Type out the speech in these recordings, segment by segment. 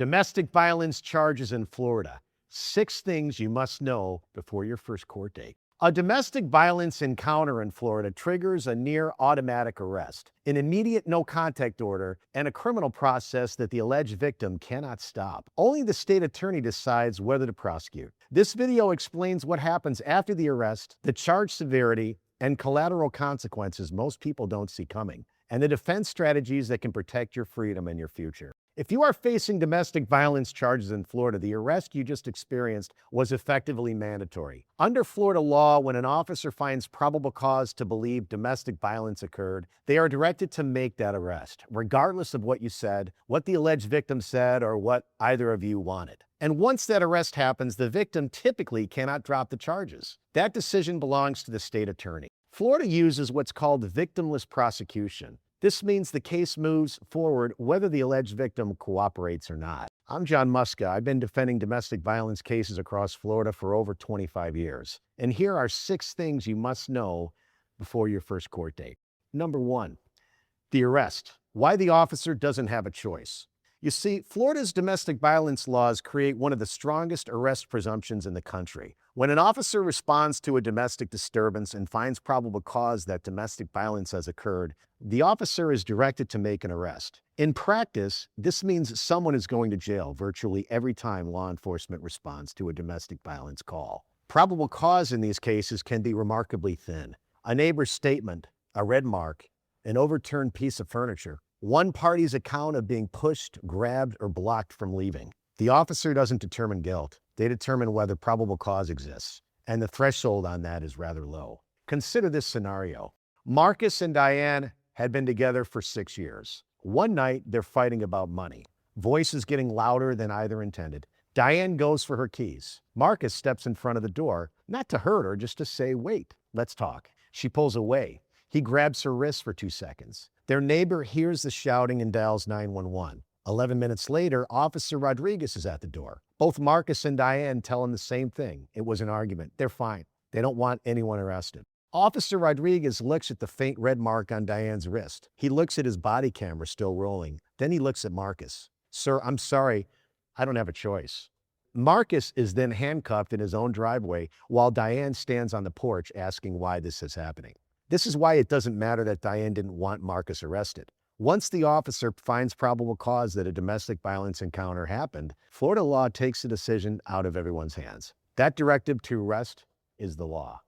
Domestic violence charges in Florida. 6 things you must know before your first court date. A domestic violence encounter in Florida triggers a near automatic arrest, an immediate no-contact order, and a criminal process that the alleged victim cannot stop. Only the state attorney decides whether to prosecute. This video explains what happens after the arrest, the charge severity, and collateral consequences most people don't see coming, and the defense strategies that can protect your freedom and your future. If you are facing domestic violence charges in Florida, the arrest you just experienced was effectively mandatory. Under Florida law, when an officer finds probable cause to believe domestic violence occurred, they are directed to make that arrest, regardless of what you said, what the alleged victim said, or what either of you wanted. And once that arrest happens, the victim typically cannot drop the charges. That decision belongs to the state attorney. Florida uses what's called victimless prosecution. This means the case moves forward whether the alleged victim cooperates or not. I'm John Musca. I've been defending domestic violence cases across Florida for over 25 years. And here are 6 things you must know before your first court date. Number 1, the arrest. Why the officer doesn't have a choice. You see, Florida's domestic violence laws create one of the strongest arrest presumptions in the country. When an officer responds to a domestic disturbance and finds probable cause that domestic violence has occurred, the officer is directed to make an arrest. In practice, this means someone is going to jail virtually every time law enforcement responds to a domestic violence call. Probable cause in these cases can be remarkably thin. A neighbor's statement, a red mark, an overturned piece of furniture, one party's account of being pushed, grabbed, or blocked from leaving. The officer doesn't determine guilt. They determine whether probable cause exists, and the threshold on that is rather low. Consider this scenario. Marcus and Diane had been together for 6 years. One night, they're fighting about money. Voices getting louder than either intended. Diane goes for her keys. Marcus steps in front of the door, not to hurt her, just to say, "Wait, let's talk." She pulls away. He grabs her wrist for 2 seconds. Their neighbor hears the shouting and dials 911. 11 minutes later, Officer Rodriguez is at the door. Both Marcus and Diane tell him the same thing. It was an argument. They're fine. They don't want anyone arrested. Officer Rodriguez looks at the faint red mark on Diane's wrist. He looks at his body camera still rolling. Then he looks at Marcus. "Sir, I'm sorry. I don't have a choice." Marcus is then handcuffed in his own driveway while Diane stands on the porch asking why this is happening. This is why it doesn't matter that Diane didn't want Marcus arrested. Once the officer finds probable cause that a domestic violence encounter happened, Florida law takes the decision out of everyone's hands. That directive to arrest is the law.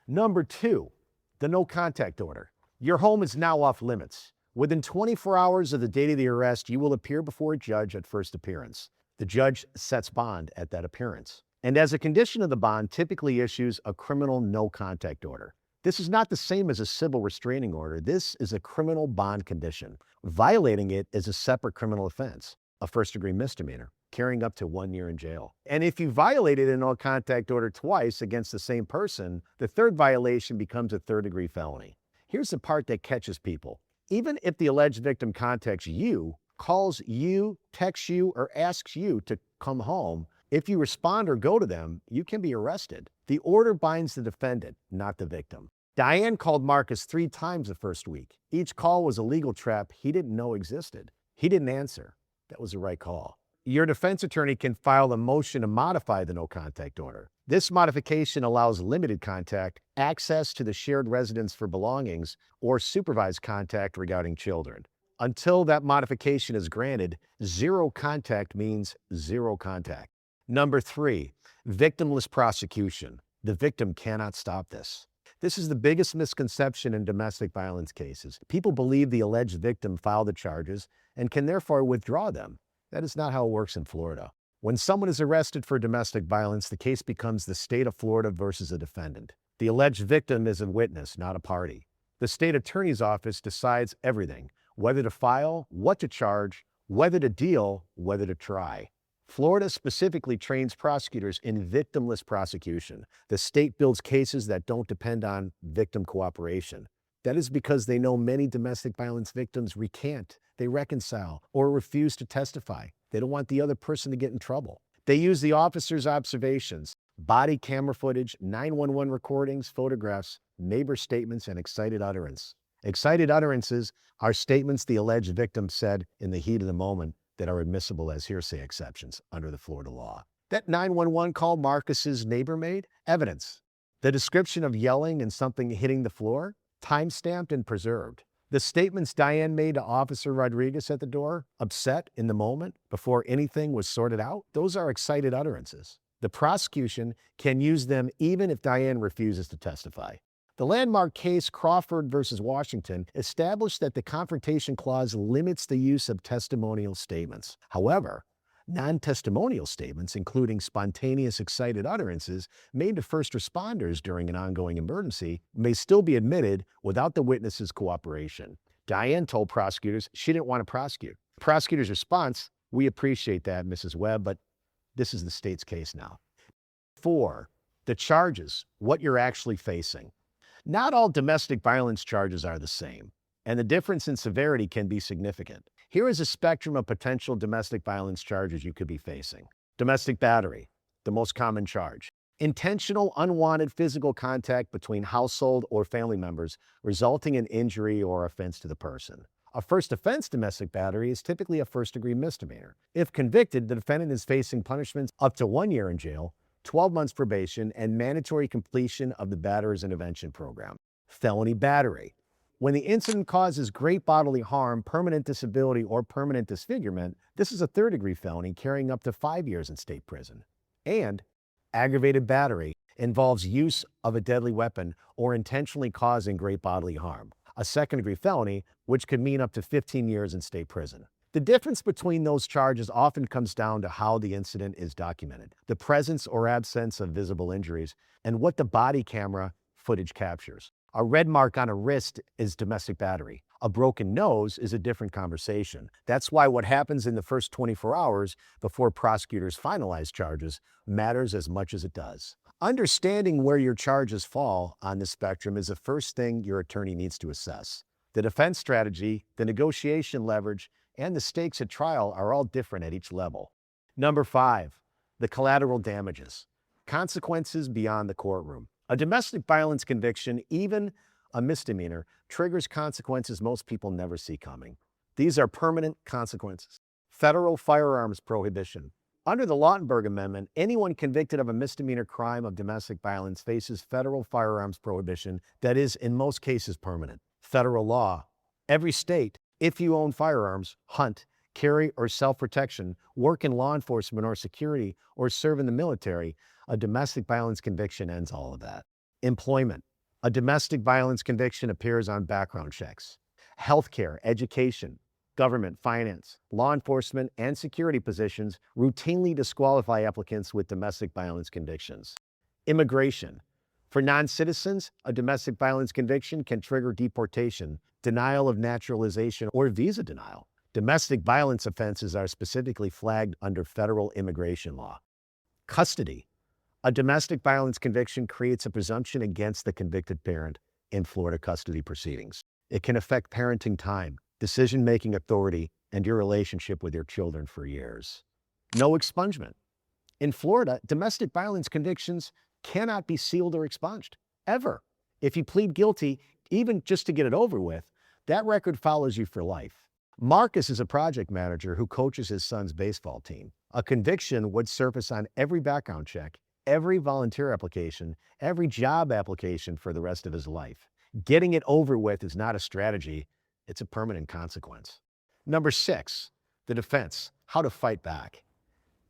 Number 2, the no contact order. Your home is now off limits. Within 24 hours of the date of the arrest, you will appear before a judge at first appearance. The judge sets bond at that appearance. And as a condition of the bond, typically issues a criminal no contact order. This is not the same as a civil restraining order. This is a criminal bond condition. Violating it is a separate criminal offense, a first-degree misdemeanor, carrying up to 1 year in jail. And if you violated a no-contact order twice against the same person, the 3rd violation becomes a 3rd-degree felony. Here's the part that catches people. Even if the alleged victim contacts you, calls you, texts you, or asks you to come home, if you respond or go to them, you can be arrested. The order binds the defendant, not the victim. Diane called Marcus 3 times the first week. Each call was a legal trap he didn't know existed. He didn't answer. That was the right call. Your defense attorney can file a motion to modify the no contact order. This modification allows limited contact, access to the shared residence for belongings, or supervised contact regarding children. Until that modification is granted, 0 contact means 0 contact. Number 3, victimless prosecution. The victim cannot stop this. This is the biggest misconception in domestic violence cases. People believe the alleged victim filed the charges and can therefore withdraw them. That is not how it works in Florida. When someone is arrested for domestic violence, the case becomes the state of Florida versus a defendant. The alleged victim is a witness, not a party. The state attorney's office decides everything: whether to file, what to charge, whether to deal, whether to try. Florida specifically trains prosecutors in victimless prosecution. The state builds cases that don't depend on victim cooperation. That is because they know many domestic violence victims recant, they reconcile, or refuse to testify. They don't want the other person to get in trouble. They use the officer's observations, body camera footage, 911 recordings, photographs, neighbor statements, and excited utterance. Excited utterances are statements the alleged victim said in the heat of the moment that are admissible as hearsay exceptions under the Florida law. That 911 call Marcus's neighbor made, evidence. The description of yelling and something hitting the floor, time-stamped and preserved. The statements Diane made to Officer Rodriguez at the door, upset in the moment before anything was sorted out, those are excited utterances. The prosecution can use them even if Diane refuses to testify. The landmark case Crawford versus Washington established that the confrontation clause limits the use of testimonial statements. However, non-testimonial statements, including spontaneous excited utterances made to first responders during an ongoing emergency, may still be admitted without the witness's cooperation. Diane told prosecutors she didn't want to prosecute. Prosecutor's response, "We appreciate that, Mrs. Webb, but this is the state's case now." 4. The charges, what you're actually facing. Not all domestic violence charges are the same, and the difference in severity can be significant. Here is a spectrum of potential domestic violence charges you could be facing. Domestic battery, the most common charge. Intentional, unwanted physical contact between household or family members resulting in injury or offense to the person. A first offense domestic battery is typically a first-degree misdemeanor. If convicted, the defendant is facing punishments up to 1 year in jail, 12 months probation, and mandatory completion of the batterer's intervention program. Felony battery. When the incident causes great bodily harm, permanent disability, or permanent disfigurement, this is a third-degree felony carrying up to 5 years in state prison. And aggravated battery involves use of a deadly weapon or intentionally causing great bodily harm, a second-degree felony, which could mean up to 15 years in state prison. The difference between those charges often comes down to how the incident is documented, the presence or absence of visible injuries, and what the body camera footage captures. A red mark on a wrist is domestic battery. A broken nose is a different conversation. That's why what happens in the first 24 hours before prosecutors finalize charges matters as much as it does. Understanding where your charges fall on this spectrum is the first thing your attorney needs to assess. The defense strategy, the negotiation leverage, and the stakes at trial are all different at each level. Number 5, the collateral damages. Consequences beyond the courtroom. A domestic violence conviction, even a misdemeanor, triggers consequences most people never see coming. These are permanent consequences. Federal firearms prohibition. Under the Lautenberg Amendment, anyone convicted of a misdemeanor crime of domestic violence faces federal firearms prohibition that is, in most cases, permanent. Federal law. Every state, if you own firearms, hunt, carry, or self-protection, work in law enforcement or security, or serve in the military, a domestic violence conviction ends all of that. Employment. A domestic violence conviction appears on background checks. Healthcare, education, government, finance, law enforcement, and security positions routinely disqualify applicants with domestic violence convictions. Immigration. For non-citizens, a domestic violence conviction can trigger deportation, denial of naturalization, or visa denial. Domestic violence offenses are specifically flagged under federal immigration law. Custody. A domestic violence conviction creates a presumption against the convicted parent in Florida custody proceedings. It can affect parenting time, decision-making authority, and your relationship with your children for years. No expungement. In Florida, domestic violence convictions cannot be sealed or expunged, ever. If you plead guilty, even just to get it over with, that record follows you for life. Marcus is a project manager who coaches his son's baseball team. A conviction would surface on every background check, every volunteer application, every job application for the rest of his life. Getting it over with is not a strategy, it's a permanent consequence. Number 6, the defense, how to fight back.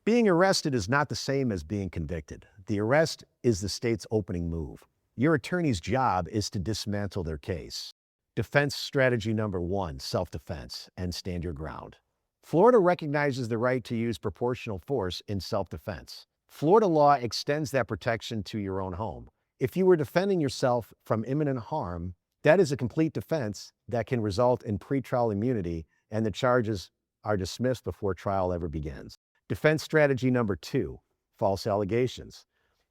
Being arrested is not the same as being convicted. The arrest is the state's opening move. Your attorney's job is to dismantle their case. Defense strategy number 1, self-defense, and stand your ground. Florida recognizes the right to use proportional force in self-defense. Florida law extends that protection to your own home. If you were defending yourself from imminent harm, that is a complete defense that can result in pretrial immunity, and the charges are dismissed before trial ever begins. Defense strategy number 2, false allegations.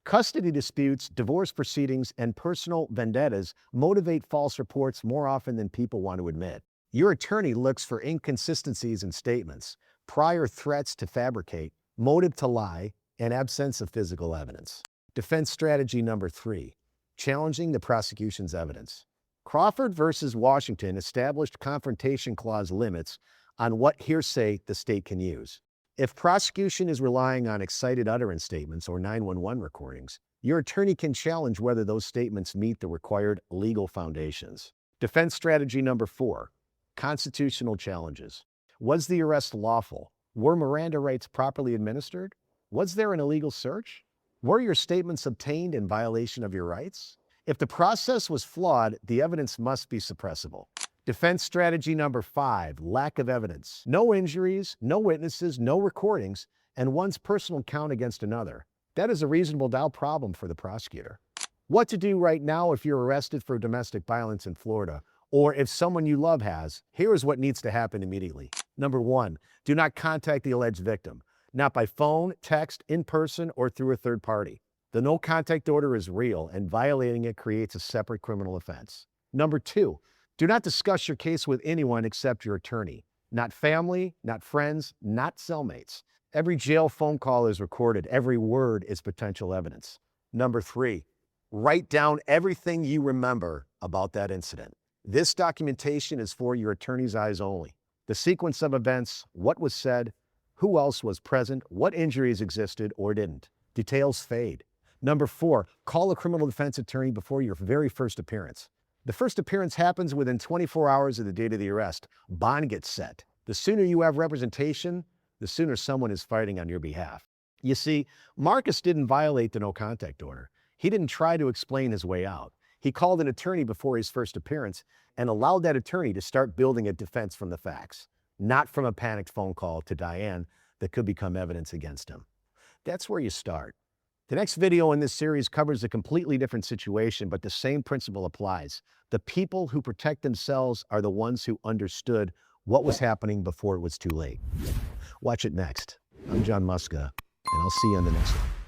Custody disputes, divorce proceedings, and personal vendettas motivate false reports more often than people want to admit. Your attorney looks for inconsistencies in statements, prior threats to fabricate, motive to lie, and absence of physical evidence. Defense strategy number 3, challenging the prosecution's evidence. Crawford versus Washington established confrontation clause limits on what hearsay the state can use. If prosecution is relying on excited utterance statements or 911 recordings, your attorney can challenge whether those statements meet the required legal foundations. Defense strategy number 4, constitutional challenges. Was the arrest lawful? Were Miranda rights properly administered? Was there an illegal search? Were your statements obtained in violation of your rights? If the process was flawed, the evidence must be suppressible. Defense strategy number 5, lack of evidence. No injuries, no witnesses, no recordings, and one's personal count against another. That is a reasonable doubt problem for the prosecutor. What to do right now if you're arrested for domestic violence in Florida, or if someone you love has, here is what needs to happen immediately. Number 1, do not contact the alleged victim, not by phone, text, in person, or through a third party. The no contact order is real, and violating it creates a separate criminal offense. Number 2, do not discuss your case with anyone except your attorney. Not family, not friends, not cellmates. Every jail phone call is recorded. Every word is potential evidence. Number 3, write down everything you remember about that incident. This documentation is for your attorney's eyes only. The sequence of events, what was said, who else was present, what injuries existed or didn't. Details fade. Number 4, call a criminal defense attorney before your very first appearance. The first appearance happens within 24 hours of the date of the arrest. Bond gets set. The sooner you have representation, the sooner someone is fighting on your behalf. You see, Marcus didn't violate the no contact order. He didn't try to explain his way out. He called an attorney before his first appearance and allowed that attorney to start building a defense from the facts, not from a panicked phone call to Diane that could become evidence against him. That's where you start. The next video in this series covers a completely different situation, but the same principle applies. The people who protect themselves are the ones who understood what was happening before it was too late. Watch it next. I'm John Musca, and I'll see you on the next one.